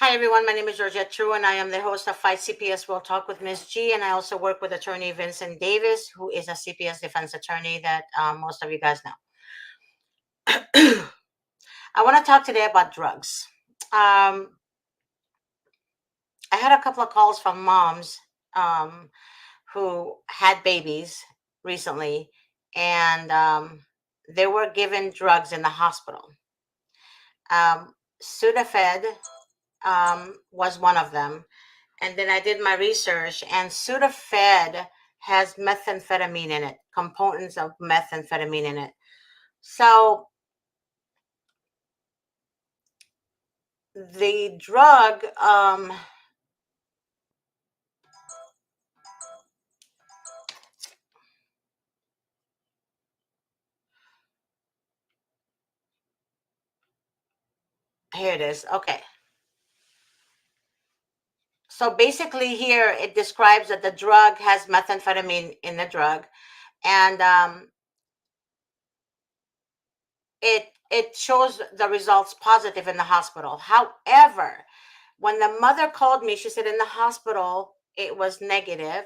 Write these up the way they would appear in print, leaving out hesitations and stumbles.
Hi everyone, my name is Georgette True and I am the host of Fight CPS We'll Talk with Ms. G, and I also work with attorney Vincent Davis, who is a CPS defense attorney that most of you guys know. I want to talk today about drugs. I had a couple of calls from moms who had babies recently, and they were given drugs in the hospital. Sudafed was one of them. And then I did my research, and Sudafed has methamphetamine in it, components of methamphetamine in it. So the drug, here it is. Okay. So basically, here it describes that the drug has methamphetamine in the drug, and it shows the results positive in the hospital. However, when the mother called me, she said in the hospital it was negative,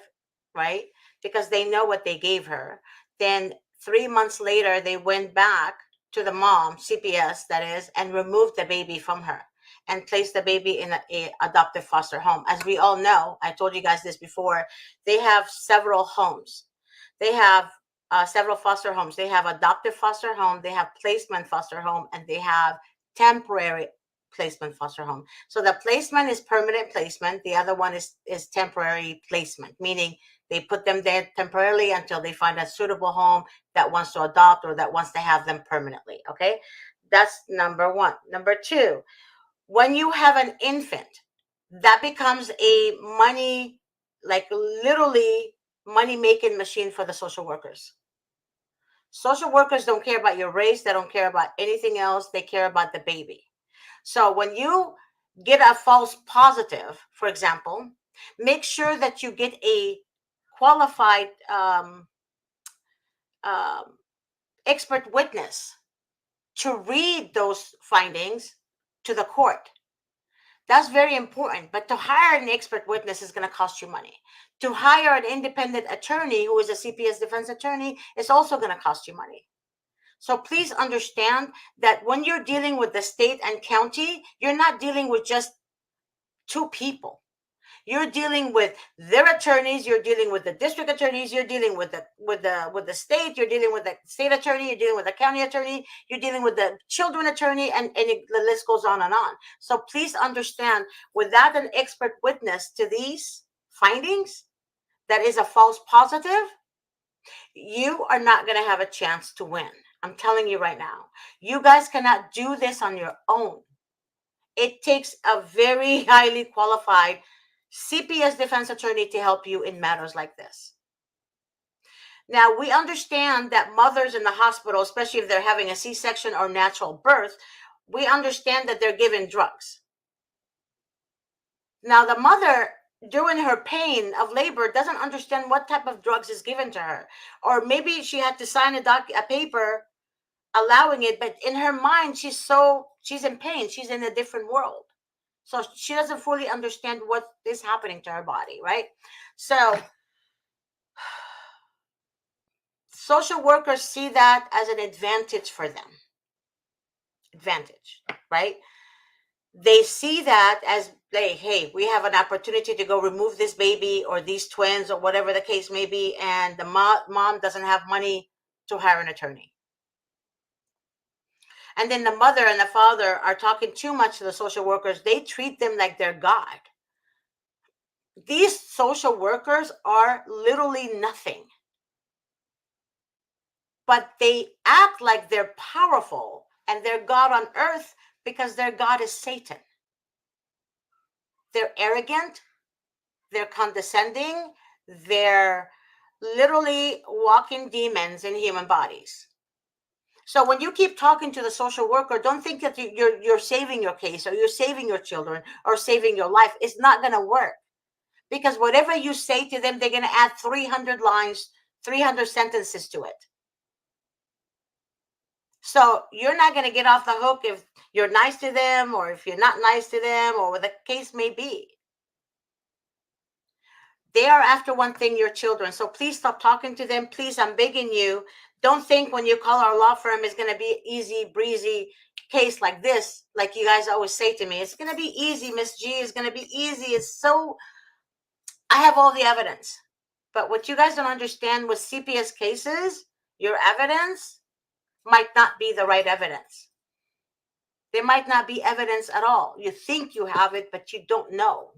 right? Because they know what they gave her. Then 3 months later, they went back to the mom, CPS that is, and removed the baby from her and placed the baby in a adoptive foster home. As we all know, I told you guys this before, they have several homes. They have several foster homes. They have adoptive foster home, they have placement foster home, and they have temporary placement foster home. So the placement is permanent placement. The other one is temporary placement, meaning they put them there temporarily until they find a suitable home that wants to adopt or that wants to have them permanently. Okay, that's number one. Number two, when you have an infant, that becomes a money, like literally money making machine for the social workers. Social workers don't care about your race, they don't care about anything else, they care about the baby. So when you get a false positive, for example, make sure that you get a qualified um, expert witness to read those findings to the court. That's very important. But to hire an expert witness is going to cost you money. To hire an independent attorney who is a CPS defense attorney is also going to cost you money. So please understand that when you're dealing with the state and county, you're not dealing with just two people. You're dealing with their attorneys, you're dealing with the district attorneys, you're dealing with the state, you're dealing with the state attorney, you're dealing with the county attorney, you're dealing with the children attorney, and the list goes on and on. So please understand, without an expert witness to these findings, that is a false positive, you are not going to have a chance to win. I'm telling you right now, you guys cannot do this on your own. It takes a very highly qualified CPS defense attorney to help you in matters like this. Now, we understand that mothers in the hospital, especially if they're having a C-section or natural birth, we understand that they're given drugs. Now, the mother, during her pain of labor, doesn't understand what type of drugs is given to her. Or maybe she had to sign a paper allowing it, but in her mind, she's in pain. She's in a different world. So she doesn't fully understand what is happening to her body, right? So social workers see that as an advantage for them. Advantage, right? They see that as, hey, we have an opportunity to go remove this baby or these twins or whatever the case may be, and the mom doesn't have money to hire an attorney. And then the mother and the father are talking too much to the social workers. They treat them like they're God. These social workers are literally nothing. But they act like they're powerful and they're God on earth because their God is Satan. They're arrogant, they're condescending, they're literally walking demons in human bodies. So when you keep talking to the social worker, don't think that you're saving your case or you're saving your children or saving your life. It's not going to work, because whatever you say to them, they're going to add 300 lines, 300 sentences to it. So you're not going to get off the hook if you're nice to them or if you're not nice to them or what the case may be. They are after one thing, your children. So please stop talking to them. Please, I'm begging you. Don't think when you call our law firm it's going to be easy breezy case like this, like you guys always say to me. It's going to be easy, Miss G. It's going to be easy. It's so, I have all the evidence. But what you guys don't understand with CPS cases, your evidence might not be the right evidence. There might not be evidence at all. You think you have it, but you don't know.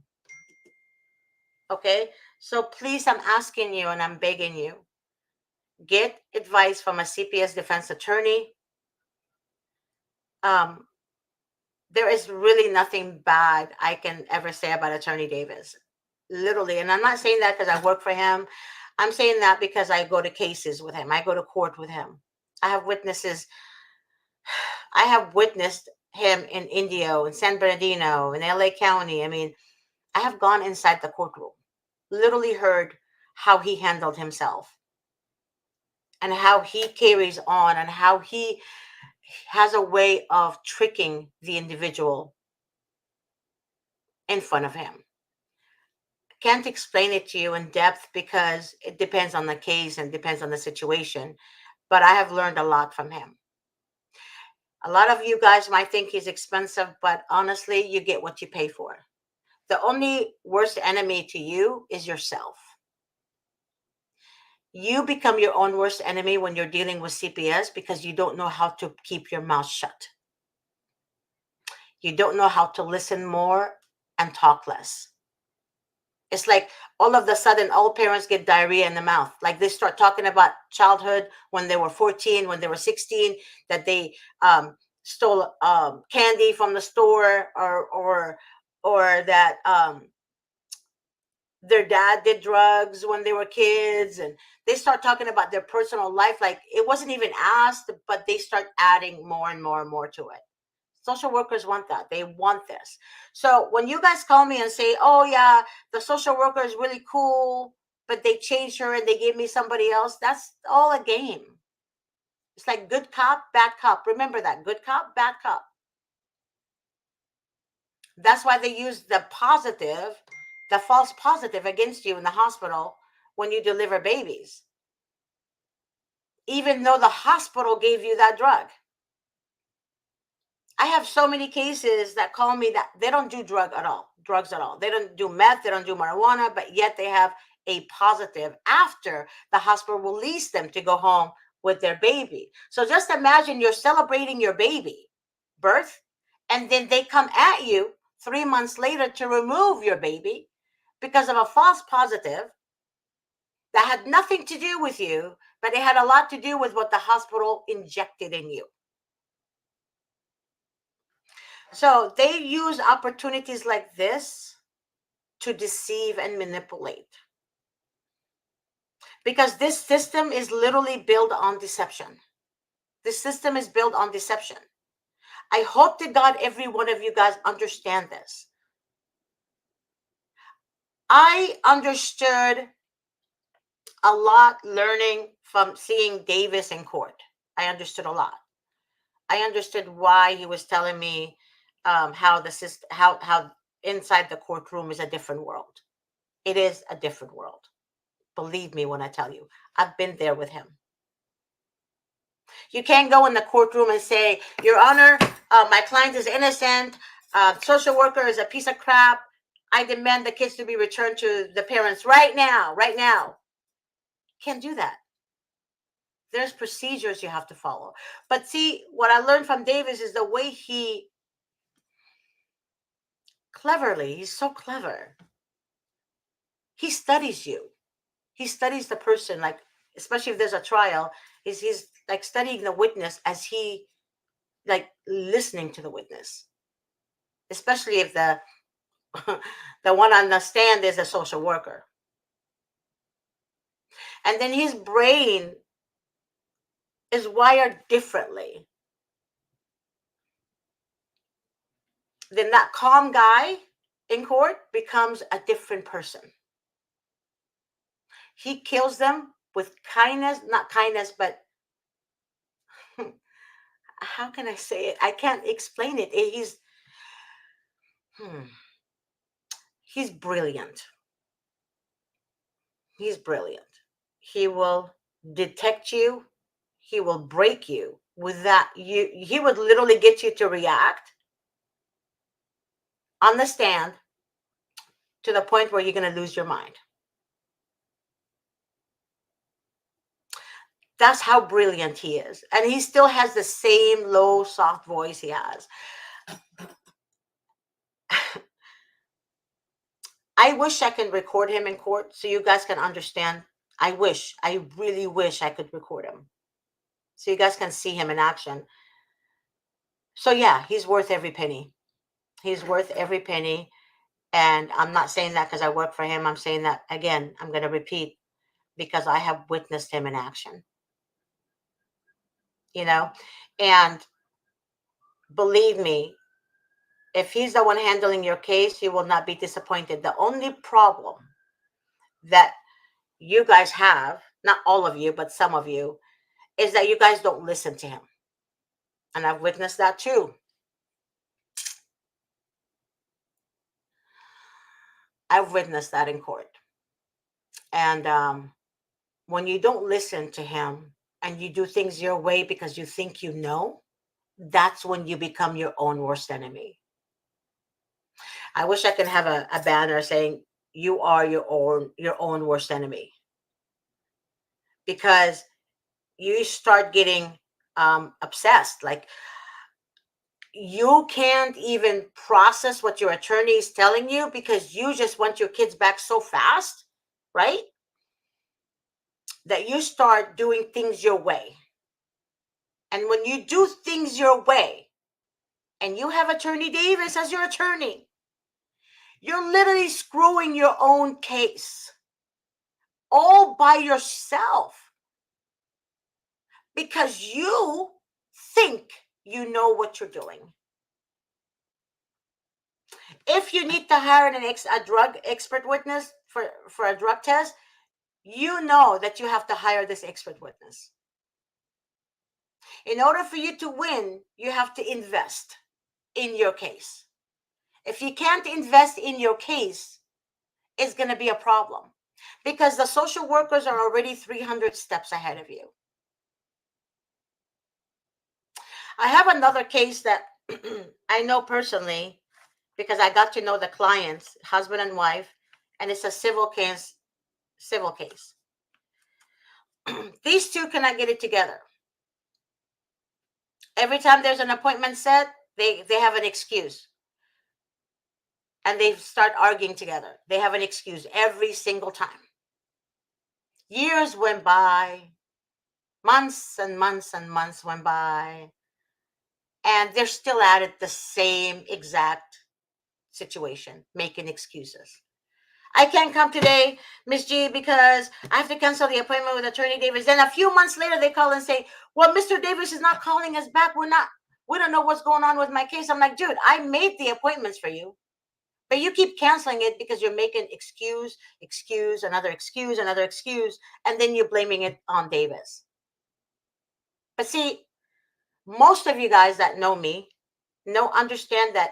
Okay? So please, I'm asking you and I'm begging you, get advice from a CPS defense attorney. There is really nothing bad I can ever say about Attorney Davis. Literally. And I'm not saying that because I work for him. I'm saying that because I go to cases with him. I go to court with him. I have witnesses. I have witnessed him in Indio, in San Bernardino, in LA County. I mean, I have gone inside the courtroom, literally heard how he handled himself and how he carries on and how he has a way of tricking the individual in front of him. Can't explain it to you in depth because it depends on the case and depends on the situation, but I have learned a lot from him. A lot of you guys might think he's expensive, but honestly, you get what you pay for. The only worst enemy to you is yourself. You become your own worst enemy when you're dealing with CPS because you don't know how to keep your mouth shut. You don't know how to listen more and talk less. It's like all of a sudden, all parents get diarrhea in the mouth. Like they start talking about childhood when they were 14, when they were 16, that they stole candy from the store, or that their dad did drugs when they were kids, and they start talking about their personal life like it wasn't even asked, but they start adding more and more and more to it. Social workers want that. They want this. So when you guys call me and say, oh yeah, the social worker is really cool, but they changed her and they gave me somebody else, that's all a game. It's like good cop, bad cop. Remember that. Good cop, bad cop. That's why they use the positive, the false positive against you in the hospital when you deliver babies, even though the hospital gave you that drug. I have so many cases that call me that they don't do drugs at all. They don't do meth, they don't do marijuana, but yet they have a positive after the hospital released them to go home with their baby. So just imagine you're celebrating your baby birth, and then they come at you 3 months later to remove your baby because of a false positive that had nothing to do with you, but it had a lot to do with what the hospital injected in you. So they use opportunities like this to deceive and manipulate. Because this system is literally built on deception. This system is built on deception. I hope to God every one of you guys understand this. I understood a lot learning from seeing Davis in court. I understood a lot. I understood why he was telling me how the system, how inside the courtroom is a different world. It is a different world. Believe me when I tell you, I've been there with him. You can't go in the courtroom and say, Your Honor, my client is innocent. Social worker is a piece of crap. I demand the kids to be returned to the parents right now, right now. Can't do that. There's procedures you have to follow. But see, what I learned from Davis is the way he he's so clever. He studies you. He studies the person, like, especially if there's a trial, he's like studying the witness as he, like, listening to the witness, especially if the the one on the stand is a social worker. And then his brain is wired differently. Then that calm guy in court becomes a different person. He kills them with kindness, not kindness, but how can I say it? I can't explain it. Hmm, he's brilliant. He's brilliant. He will detect you. He will break you with that. He would literally get you to react on the stand to the point where you're going to lose your mind. That's how brilliant he is. And he still has the same low, soft voice he has. I wish I could record him in court so you guys can understand. I really wish I could record him so you guys can see him in action. So, yeah, he's worth every penny. He's worth every penny. And I'm not saying that because I work for him. I'm saying that, again, I'm going to repeat because I have witnessed him in action, you know? And believe me, if he's the one handling your case, you will not be disappointed. The only problem that you guys have, not all of you, but some of you, is that you guys don't listen to him. And I've witnessed that too. I've witnessed that in court. And when you don't listen to him and you do things your way because you think you know, that's when you become your own worst enemy. I wish I could have a banner saying you are your own worst enemy, because you start getting obsessed. Like, you can't even process what your attorney is telling you because you just want your kids back so fast, right? That you start doing things your way. And when you do things your way and you have Attorney Davis as your attorney, you're literally screwing your own case all by yourself because you think you know what you're doing. If you need to hire a drug expert witness for a drug test, you know that you have to hire this expert witness. In order for you to win, you have to invest in your case. If you can't invest in your case, it's going to be a problem because the social workers are already 300 steps ahead of you. I have another case that I know personally because I got to know the clients, husband and wife, and it's a civil case. These two cannot get it together. Every time there's an appointment set, they have an excuse. And they start arguing together. They have an excuse every single time. Years went by, months and months and months went by, and they're still at it, the same exact situation, making excuses. I can't come today, Miss G, because I have to cancel the appointment with Attorney Davis. Then a few months later, they call and say, well, Mr. Davis is not calling us back. We don't know what's going on with my case. I'm like, dude, I made the appointments for you, but you keep canceling it because you're making excuse, another excuse, and then you're blaming it on Davis. But see, most of you guys that know me understand that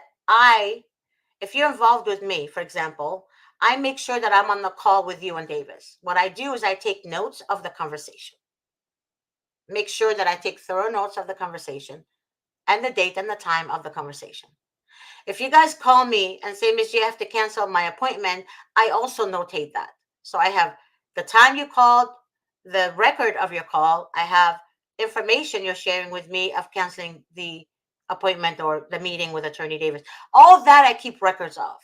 if you're involved with me, for example, I make sure that I'm on the call with you and Davis. What I do is I take notes of the conversation. Make sure that I take thorough notes of the conversation and the date and the time of the conversation. If you guys call me and say, Miss, you have to cancel my appointment, I also notate that. So I have the time you called, the record of your call. I have information you're sharing with me of canceling the appointment or the meeting with Attorney Davis. All that I keep records of.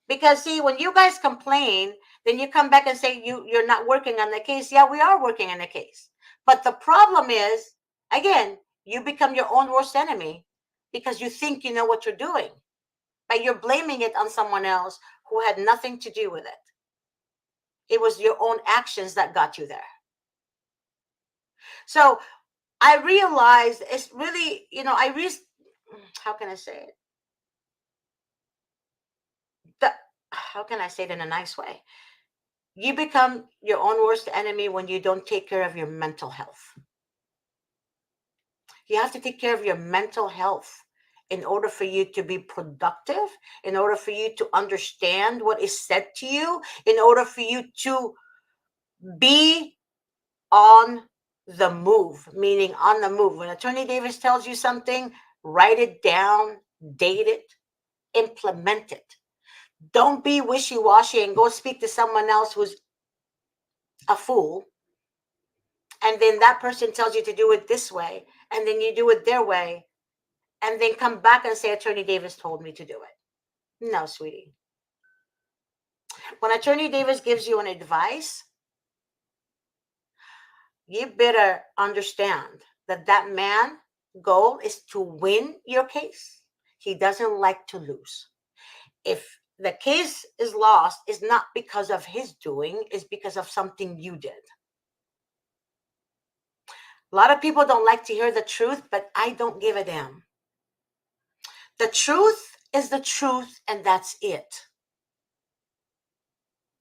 Because see, when you guys complain, then you come back and say you're not working on the case. Yeah, we are working on the case. But the problem is, again, you become your own worst enemy because you think you know what you're doing, but you're blaming it on someone else who had nothing to do with it. It was your own actions that got you there. So I realized it's really, how can I say it? How can I say it in a nice way? You become your own worst enemy when you don't take care of your mental health. You have to take care of your mental health in order for you to be productive, in order for you to understand what is said to you, in order for you to be on the move, meaning on the move. When Attorney Davis tells you something, write it down, date it, implement it. Don't be wishy washy and go speak to someone else who's a fool. And then that person tells you to do it this way, and then you do it their way, and then come back and say, Attorney Davis told me to do it. No, sweetie. When Attorney Davis gives you an advice, you better understand that that man goal is to win your case. He doesn't like to lose. If the case is lost, it's not because of his doing, it's because of something you did. A lot of people don't like to hear the truth, but I don't give a damn. The truth is the truth, and that's it.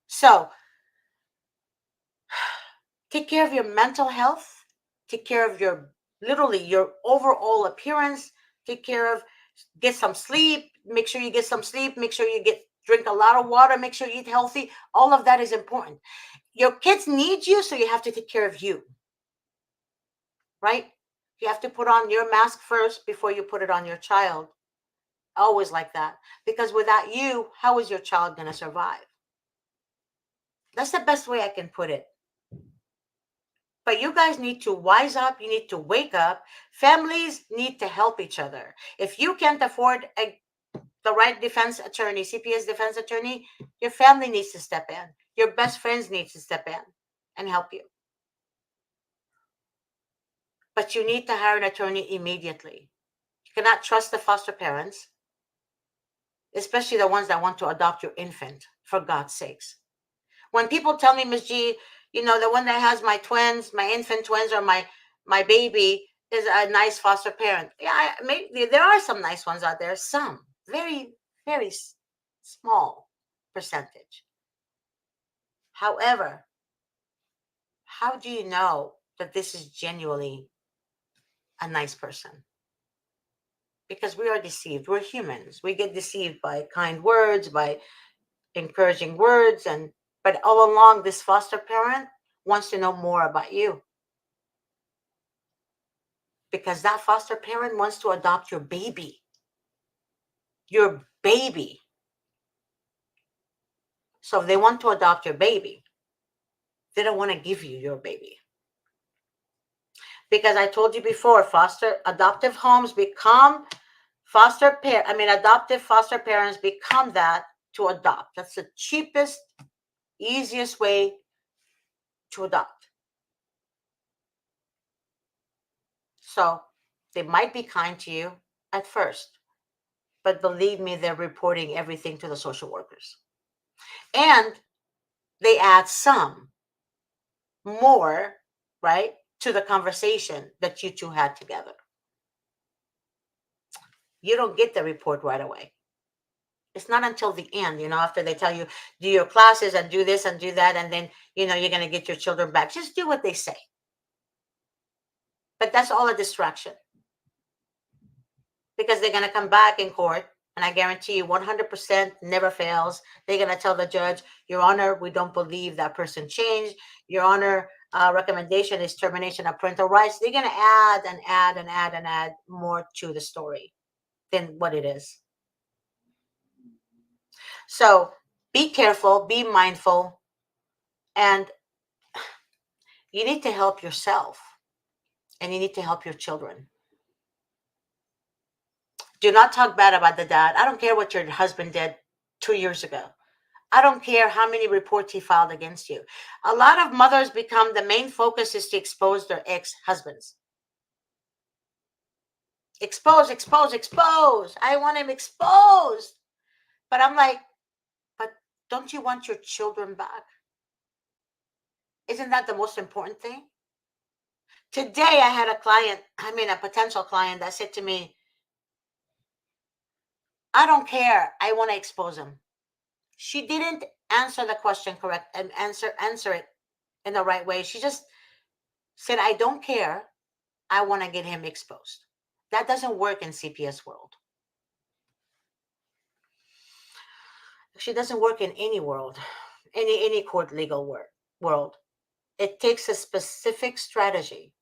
So, take care of your mental health, take care of your literally your overall appearance, take care of get some sleep, make sure you get some sleep, make sure you drink a lot of water, make sure you eat healthy. All of that is important. Your kids need you, so you have to take care of you. Right? You have to put on your mask first before you put it on your child. Always like that. Because without you, how is your child going to survive? That's the best way I can put it. But you guys need to wise up. You need to wake up. Families need to help each other. If you can't afford the right defense attorney, CPS defense attorney, your family needs to step in. Your best friends need to step in and help you. But you need to hire an attorney immediately. You cannot trust the foster parents, especially the ones that want to adopt your infant, for God's sakes. When people tell me, Miss G, the one that has my twins, my infant twins, or my baby is a nice foster parent. Yeah, maybe there are some nice ones out there. Some very, very small percentage. However, how do you know that this is genuinely a nice person? Because we are deceived. We're humans. We get deceived by kind words, by encouraging words, but all along, this foster parent wants to know more about you, because that foster parent wants to adopt your baby. So if they want to adopt your baby, they don't want to give you your baby. Because I told you before, adoptive homes become adoptive foster parents become that to adopt. That's the cheapest, easiest way to adopt. So they might be kind to you at first, but believe me, they're reporting everything to the social workers. And they add some more, right, to the conversation that you two had together. You don't get the report right away. It's not until the end, after they tell you, do your classes and do this and do that, and then, you're going to get your children back. Just do what they say. But that's all a distraction. Because they're going to come back in court, and I guarantee you 100% never fails. They're going to tell the judge, Your Honor, we don't believe that person changed. Your Honor, recommendation is termination of parental rights. They're going to add and add and add and add more to the story than what it is. So be careful, be mindful, and you need to help yourself, and you need to help your children. Do not talk bad about the dad. I don't care what your husband did 2 years ago. I don't care how many reports he filed against you. A lot of mothers become the main focus is to expose their ex-husbands. Expose, expose, expose. I want him exposed. But I'm like, but don't you want your children back? Isn't that the most important thing? Today I had a potential client that said to me, I don't care. I want to expose him. She didn't answer the question correct and answer it in the right way. She just said, I don't care. I want to get him exposed. That doesn't work in CPS world. Actually, it doesn't work in any world, any court legal world. It takes a specific strategy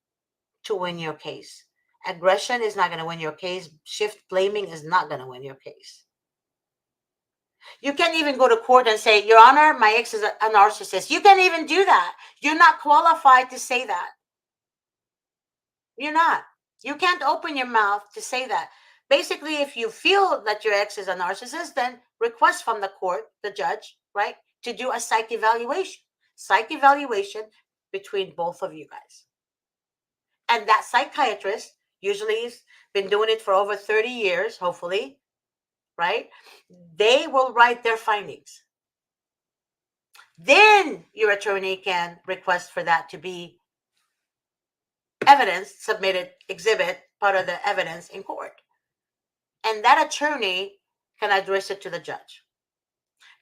to win your case. Aggression is not going to win your case. Shift blaming is not going to win your case. You can't even go to court and say, Your Honor, my ex is a narcissist. You can't even do that. You're not qualified to say that. You're not. You can't open your mouth to say that. Basically, if you feel that your ex is a narcissist, then request from the court, the judge, right, to do a psych evaluation. Psych evaluation between both of you guys. And that psychiatrist usually has been doing it for over 30 years, hopefully, right? They will write their findings. Then your attorney can request for that to be evidence, submitted, exhibit, part of the evidence in court. And that attorney can address it to the judge.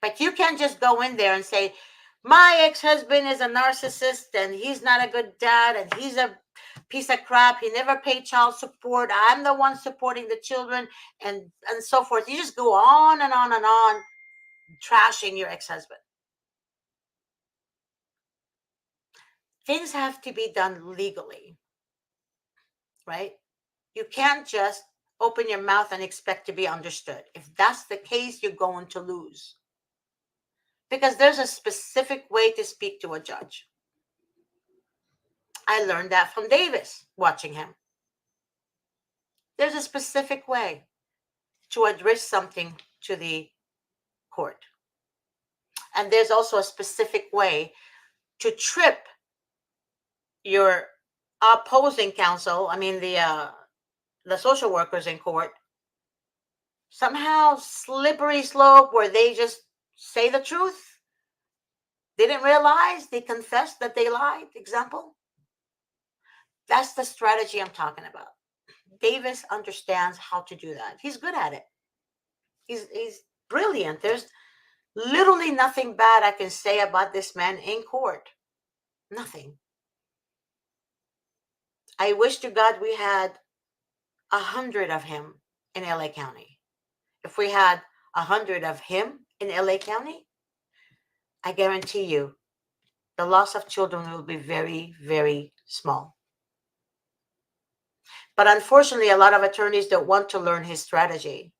But you can't just go in there and say, my ex-husband is a narcissist and he's not a good dad and he's a piece of crap. He never paid child support. I'm the one supporting the children and so forth. You just go on and on and on trashing your ex-husband. Things have to be done legally, right? You can't just open your mouth and expect to be understood. If that's the case, you're going to lose. Because there's a specific way to speak to a judge. I learned that from Davis, watching him. There's a specific way to address something to the court. And there's also a specific way to trip your opposing counsel, the social workers in court, somehow slippery slope where they just say the truth. They didn't realize, they confessed that they lied, example. That's the strategy I'm talking about. Davis understands how to do that. He's good at it. He's brilliant. There's literally nothing bad I can say about this man in court. Nothing. I wish to God we had 100 of him in LA County. If we had 100 of him in LA County, I guarantee you the loss of children will be very, very small. But unfortunately, a lot of attorneys don't want to learn his strategy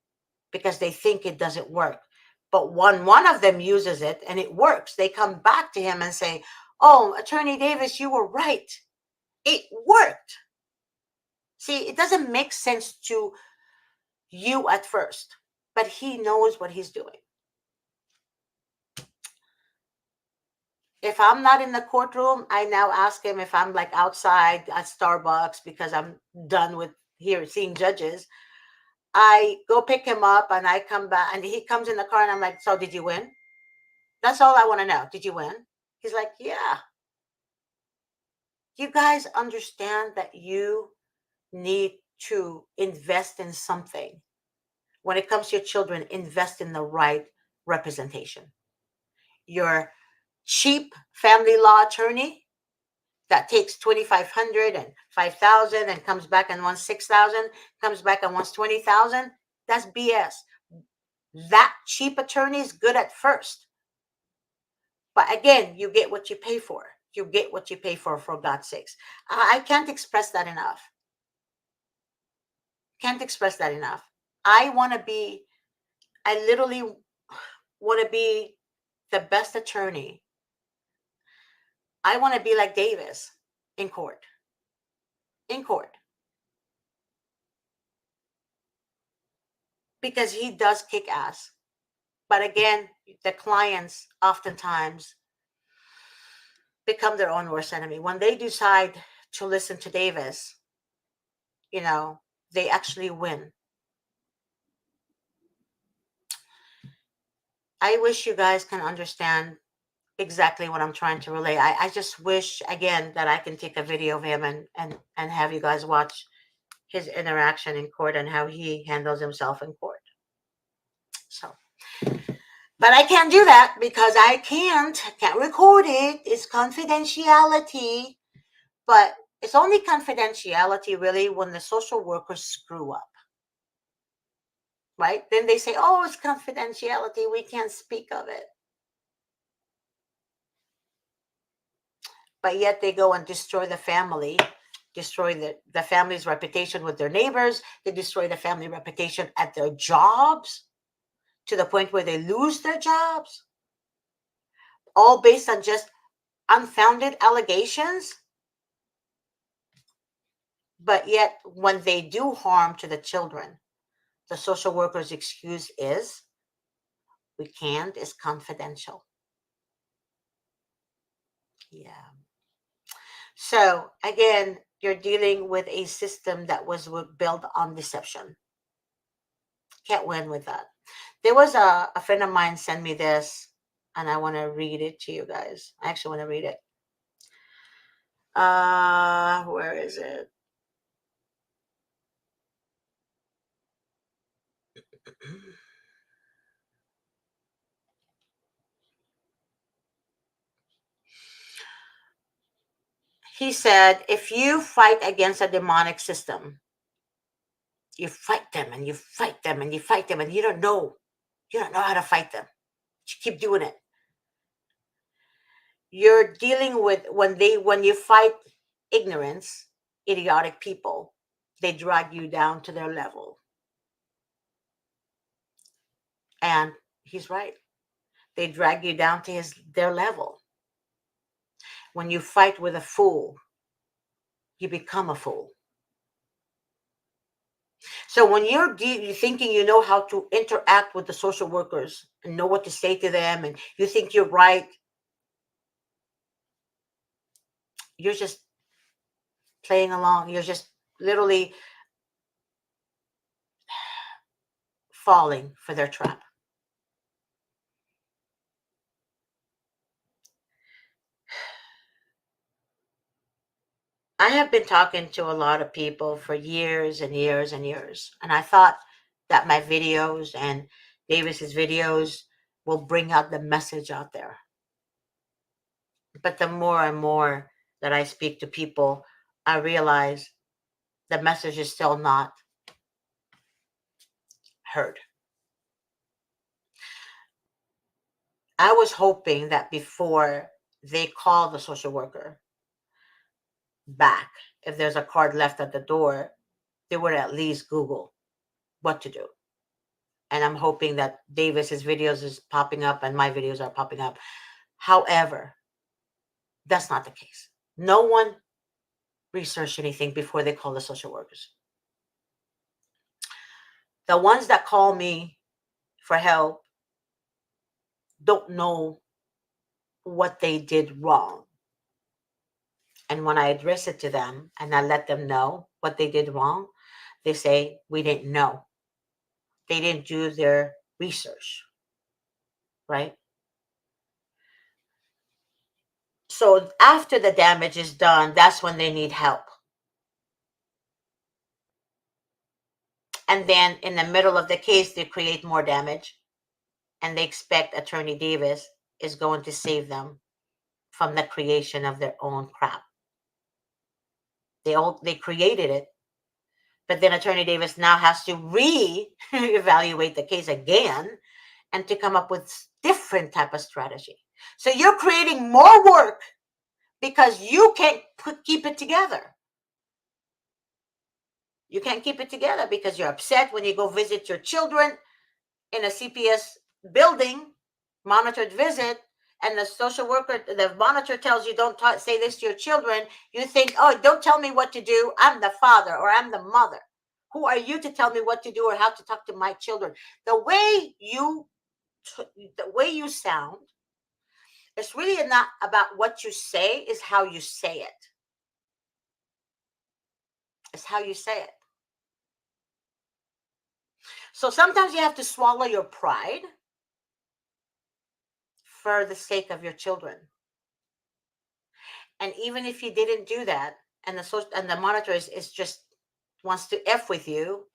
because they think it doesn't work. But one of them uses it and it works, they come back to him and say, oh, Attorney Davis, you were right. It worked. See, it doesn't make sense to you at first, but he knows what he's doing. If I'm not in the courtroom, I now ask him if I'm like outside at Starbucks because I'm done with seeing judges. I go pick him up and I come back and he comes in the car and I'm like, so did you win? That's all I want to know. Did you win? He's like, yeah. You guys understand that you need to invest in something. When it comes to your children, invest in the right representation. Your cheap family law attorney that takes $2,500 and $5,000 and comes back and wants $6,000, comes back and wants $20,000. That's BS. That cheap attorney is good at first, but again, you get what you pay for. You get what you pay for God's sakes. I can't express that enough. Can't express that enough. I literally want to be the best attorney. I want to be like Davis in court. In court. Because he does kick ass. But again, the clients oftentimes become their own worst enemy. When they decide to listen to Davis, they actually win. I wish you guys can understand exactly what I'm trying to relay. I just wish, again, that I can take a video of him and have you guys watch his interaction in court and how he handles himself in court. So, but I can't do that because I can't record it. It's confidentiality. But It's only confidentiality really when the social workers screw up, right? Then they say, oh, it's confidentiality. We can't speak of it. But yet they go and destroy the family, destroy the family's reputation with their neighbors. They destroy the family reputation at their jobs to the point where they lose their jobs, all based on just unfounded allegations. But yet, when they do harm to the children, the social worker's excuse is, we can't, it's confidential. Yeah. So, again, you're dealing with a system that was built on deception. Can't win with that. There was a friend of mine sent me this, and I want to read it to you guys. I actually want to read it. Where is it? He said, if you fight against a demonic system, you fight them and you fight them and you fight them, and you don't know how to fight them. You keep doing it. You're dealing with, when you fight ignorance, idiotic people, they drag you down to their level. And he's right. They drag you down to their level. When you fight with a fool, you become a fool. So when you're thinking you know how to interact with the social workers and know what to say to them, and you think you're right, you're just playing along. You're just literally falling for their trap. I have been talking to a lot of people for years and years and years, and I thought that my videos and Davis's videos will bring out the message out there. But the more and more that I speak to people, I realize the message is still not heard. I was hoping that before they call the social worker back, if there's a card left at the door, they would at least Google what to do. And I'm hoping that Davis's videos is popping up and my videos are popping up. However, that's not the case. No one researched anything before they call the social workers. The ones that call me for help don't know what they did wrong. And when I address it to them and I let them know what they did wrong, they say, we didn't know. They didn't do their research, right? So after the damage is done, that's when they need help. And then in the middle of the case, they create more damage. And they expect Attorney Davis is going to save them from the creation of their own crap. They created it, but then Attorney Davis now has to re-evaluate the case again and to come up with different type of strategy. So you're creating more work because you can't keep it together. You can't keep it together because you're upset when you go visit your children in a CPS building, monitored visit, and the social worker, the monitor tells you don't say this to your children. You think, oh, don't tell me what to do. I'm the father or I'm the mother. Who are you to tell me what to do or how to talk to my children? The way you sound, it's really not about what you say, is how you say it. It's how you say it. So sometimes you have to swallow your pride for the sake of your children. And even if you didn't do that, and the monitor is just wants to F with you,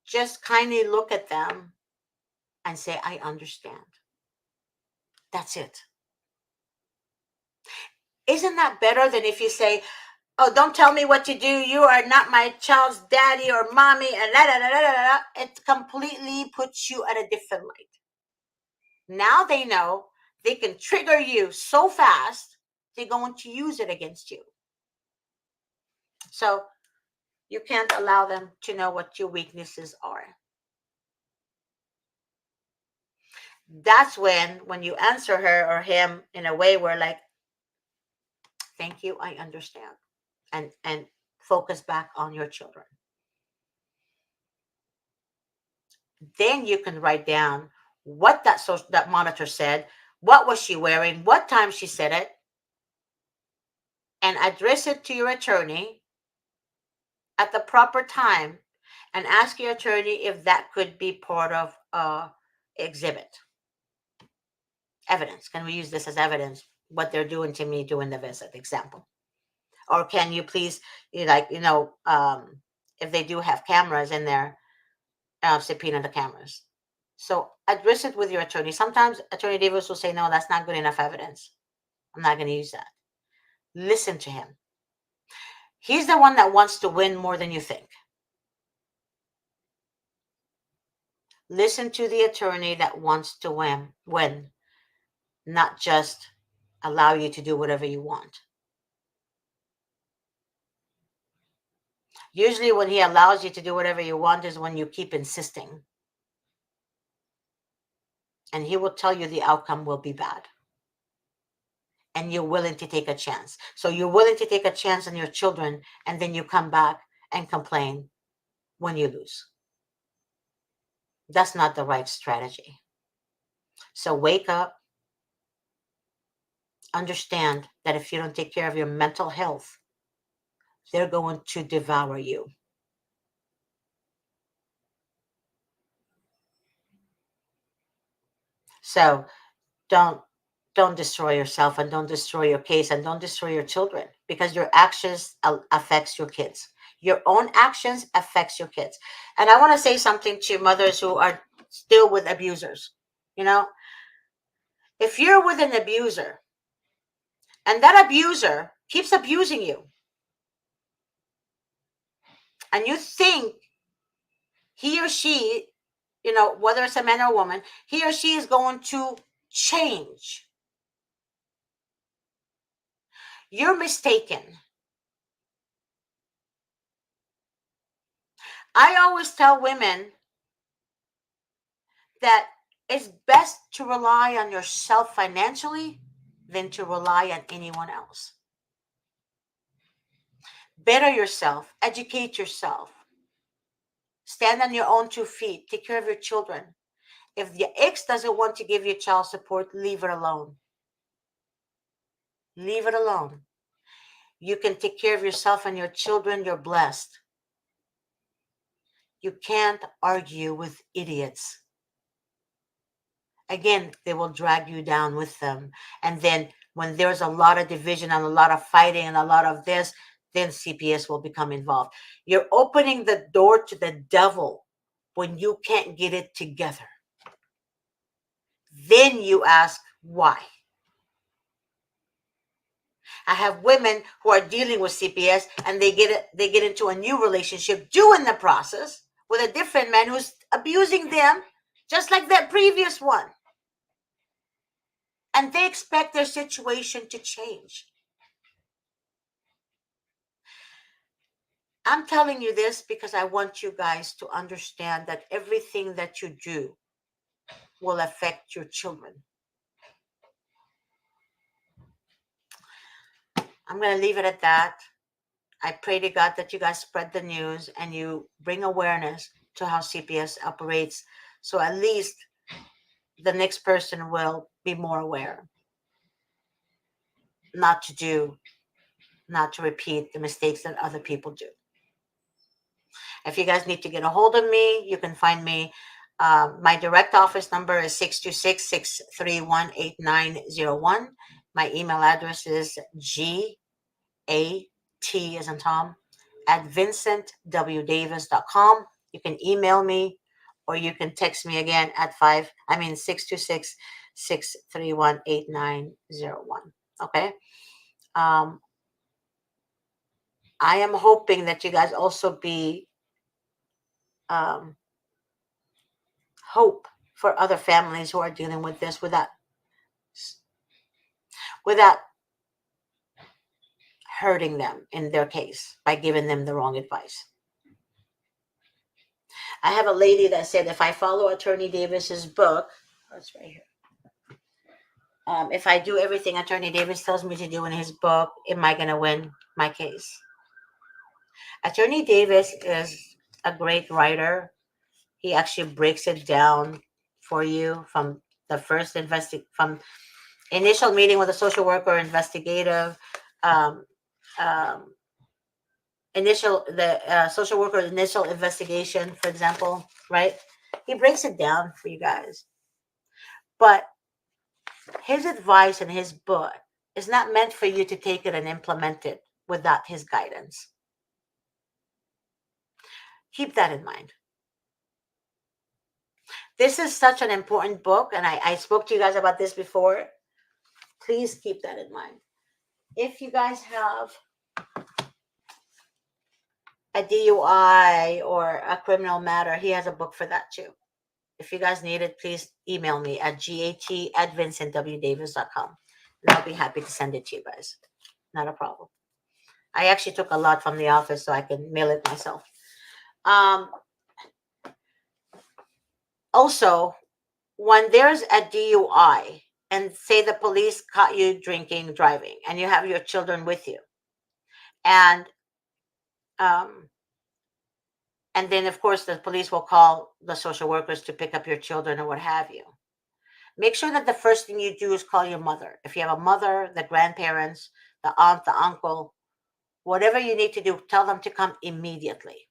just kindly look at them and say, I understand. That's it. Isn't that better than if you say, oh, don't tell me what to do. You are not my child's daddy or mommy, and la la la la la la. It completely puts you at a different light. Now they know they can trigger you so fast, they're going to use it against you. So you can't allow them to know what your weaknesses are. That's when you answer her or him in a way where like, thank you, I understand. And focus back on your children. Then you can write down what that monitor said, what was she wearing, what time she said it, and address it to your attorney at the proper time, and ask your attorney if that could be part of exhibit evidence. Can we use this as evidence? What they're doing to me during the visit, example. Or can you please, if they do have cameras in there, subpoena the cameras. So address it with your attorney. Sometimes Attorney Davis will say, no, that's not good enough evidence. I'm not going to use that. Listen to him. He's the one that wants to win more than you think. Listen to the attorney that wants to win, not just allow you to do whatever you want. Usually when he allows you to do whatever you want is when you keep insisting. And he will tell you the outcome will be bad. And you're willing to take a chance. So you're willing to take a chance on your children, and then you come back and complain when you lose. That's not the right strategy. So wake up. Understand that if you don't take care of your mental health, they're going to devour you. So don't destroy yourself, and don't destroy your case, and don't destroy your children, because your actions affects your kids. Your own actions affects your kids. And I want to say something to mothers who are still with abusers. If you're with an abuser and that abuser keeps abusing you, and you think he or she, whether it's a man or a woman, he or she is going to change, you're mistaken. I always tell women that it's best to rely on yourself financially than to rely on anyone else. Better yourself, educate yourself, stand on your own 2 feet, take care of your children. If the ex doesn't want to give you child support, leave it alone. Leave it alone. You can take care of yourself and your children. You're blessed. You can't argue with idiots. Again, they will drag you down with them. And then when there's a lot of division and a lot of fighting and a lot of this, then CPS will become involved. You're opening the door to the devil when you can't get it together. Then you ask why. I have women who are dealing with CPS, and they get into a new relationship during the process with a different man who's abusing them just like that previous one. And they expect their situation to change. I'm telling you this because I want you guys to understand that everything that you do will affect your children. I'm going to leave it at that. I pray to God that you guys spread the news and you bring awareness to how CPS operates, so at least the next person will be more aware not to repeat the mistakes that other people do. If you guys need to get a hold of me, you can find me. My direct office number is 626-631-8901. My email address is GAT as in Tom at vincentwdavis.com. You can email me, or you can text me again at 626-631-8901. Okay. Um, I am hoping that you guys also be um, hope for other families who are dealing with this without hurting them in their case by giving them the wrong advice. I have a lady that said if I follow Attorney Davis's book, oh, it's right here. If I do everything Attorney Davis tells me to do in his book, am I going to win my case? Attorney Davis is a great writer. He actually breaks it down for you from the from initial meeting with a social worker, investigative, um, um, initial the social worker initial investigation, for example, right? He breaks it down for you guys. But his advice in his book is not meant for you to take it and implement it without his guidance. Keep that in mind. This is such an important book, and I spoke to you guys about this before. Please keep that in mind. If you guys have a DUI or a criminal matter, he has a book for that too. If you guys need it, please email me at gat@vincentwdavis.com, and I'll be happy to send it to you guys. Not a problem. I actually took a lot from the office so I can mail it myself. Also, when there's a DUI and say the police caught you drinking, driving, and you have your children with you, and um, and then of course the police will call the social workers to pick up your children or what have you. Make sure that the first thing you do is call your mother. If you have a mother, the grandparents, the aunt, the uncle, whatever you need to do, tell them to come immediately.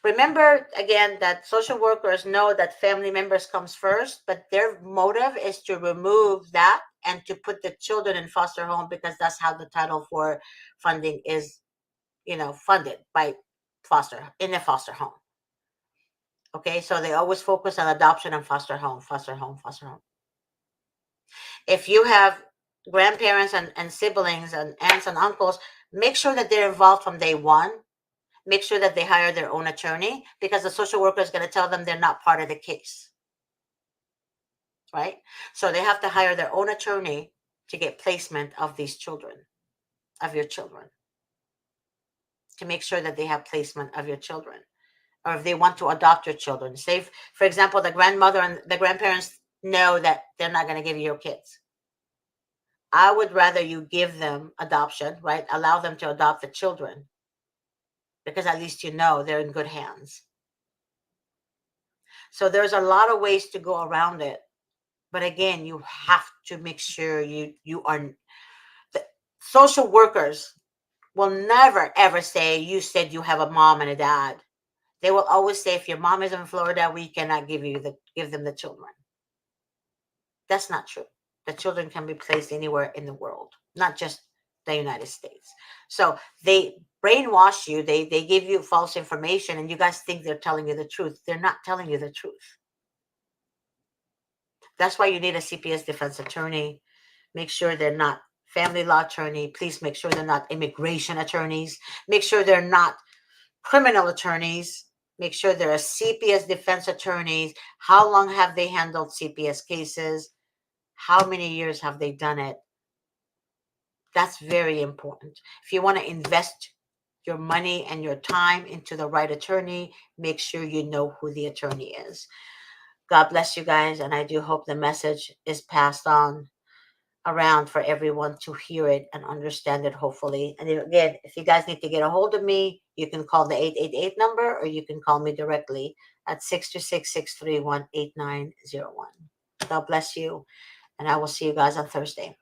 Remember again that social workers know that family members comes first, but their motive is to remove that and to put the children in foster home because that's how the Title IV funding is, funded by in a foster home. Okay, so they always focus on adoption and foster home, foster home, foster home. If you have grandparents and siblings and aunts and uncles, make sure that they're involved from day one. Make sure that they hire their own attorney because the social worker is going to tell them they're not part of the case. Right? So they have to hire their own attorney to get placement of these children, of your children, to make sure that they have placement of your children. Or if they want to adopt your children. Say, for example, the grandmother and the grandparents know that they're not going to give you your kids. I would rather you give them adoption, right? Allow them to adopt the children because at least you know they're in good hands. So there's a lot of ways to go around it. But again, you have to make sure you are the social workers will never ever say you said you have a mom and a dad. They will always say if your mom is in Florida, we cannot give them the children. That's not true. The children can be placed anywhere in the world, not just the United States. So they brainwash you, they give you false information, and you guys think they're telling you the truth. They're not telling you the truth. That's why you need a CPS defense attorney. Make sure they're not family law attorney. Please make sure they're not immigration attorneys. Make sure they're not criminal attorneys. Make sure they're a CPS defense attorneys. How long have they handled CPS cases? How many years have they done it? That's very important. If you want to invest your money and your time into the right attorney, make sure you know who the attorney is. God bless you guys, and I do hope the message is passed on around for everyone to hear it and understand it, hopefully. And again, if you guys need to get a hold of me, you can call the 888 number or you can call me directly at 626-631-8901. God bless you, and I will see you guys on Thursday.